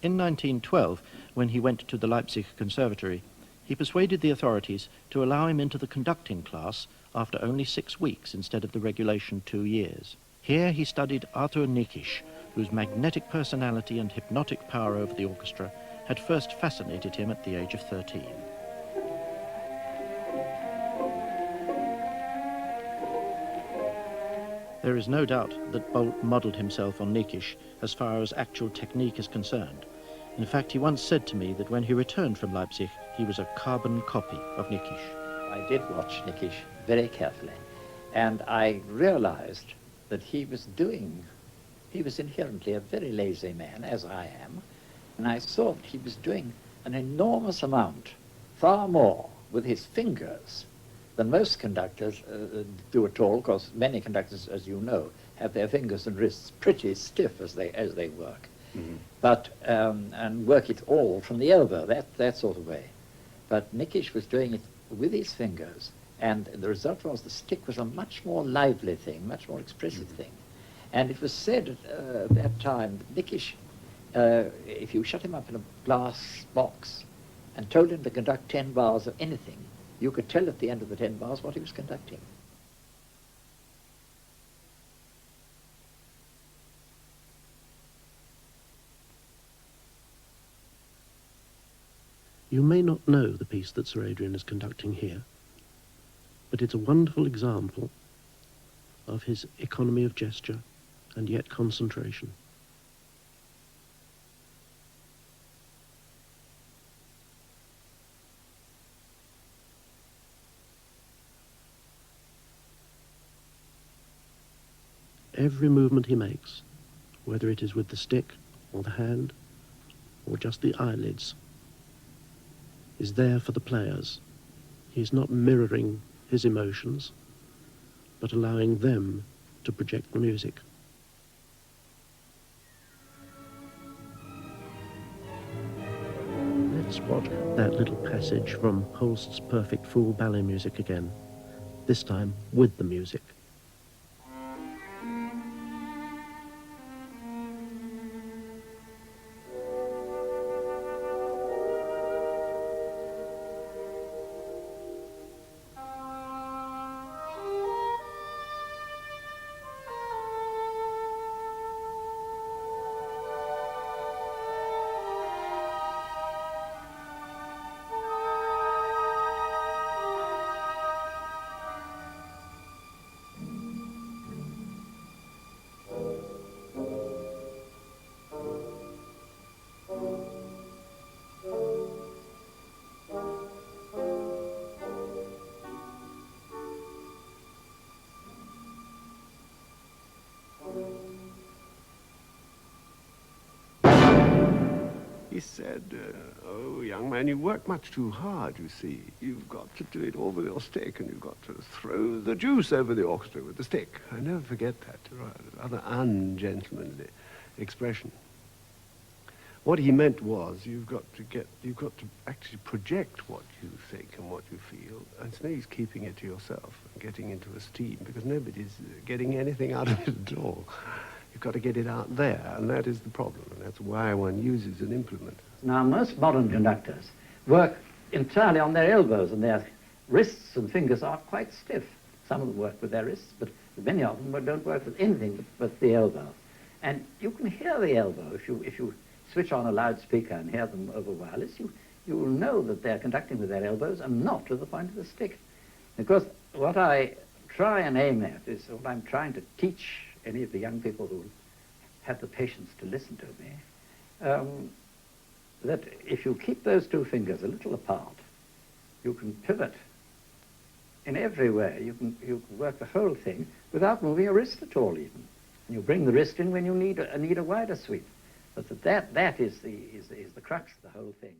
In 1912, when he went to the Leipzig Conservatory, he persuaded the authorities to allow him into the conducting class after only 6 weeks instead of the regulation 2 years. Here he studied Arthur Nikisch, whose magnetic personality and hypnotic power over the orchestra had first fascinated him at the age of 13. There is no doubt that Boult modelled himself on Nikisch as far as actual technique is concerned. In fact, he once said to me that when he returned from Leipzig, he was a carbon copy of Nikisch. I did watch Nikisch very carefully, and I realized that he was inherently a very lazy man, as I am, and I saw that he was doing an enormous amount, far more with his fingers than most conductors do at all, because many conductors, as you know, have their fingers and wrists pretty stiff as they work. Mm-hmm. But and work it all from the elbow, that sort of way. But Nikisch was doing it with his fingers, and the result was the stick was a much more lively thing, much more expressive thing. And it was said at that time that Nikisch, if you shut him up in a glass box and told him to conduct 10 bars of anything, you could tell at the end of the 10 bars what he was conducting. You may not know the piece that Sir Adrian is conducting here, but it's a wonderful example of his economy of gesture and yet concentration. Every movement he makes, whether it is with the stick or the hand or just the eyelids, is there for the players. He's not mirroring his emotions, but allowing them to project the music. Let's watch that little passage from Holst's Perfect Fool ballet music again, this time with the music. He said, oh, young man, you work much too hard, you see. You've got to do it all with your stick, and you've got to throw the juice over the orchestra with the stick. I never forget that, rather ungentlemanly expression. What he meant was you've got to actually project what you think and what you feel, and it's no use keeping it to yourself and getting into a steam, because nobody's getting anything out of it at all. You've got to get it out there, and that is the problem, and that's why one uses an implement. Now, most modern conductors work entirely on their elbows, and their wrists and fingers are quite stiff. Some of them work with their wrists, but many of them don't work with anything but the elbow. And you can hear the elbow if you switch on a loudspeaker and hear them over wireless. You will know that they're conducting with their elbows and not with the point of the stick. Because what I try and aim at is what I'm trying to teach any of the young people who have the patience to listen to me, that if you keep those two fingers a little apart, you can pivot in every way. You can work the whole thing without moving your wrist at all, even. And you bring the wrist in when you need a wider sweep. But that is the crux of the whole thing.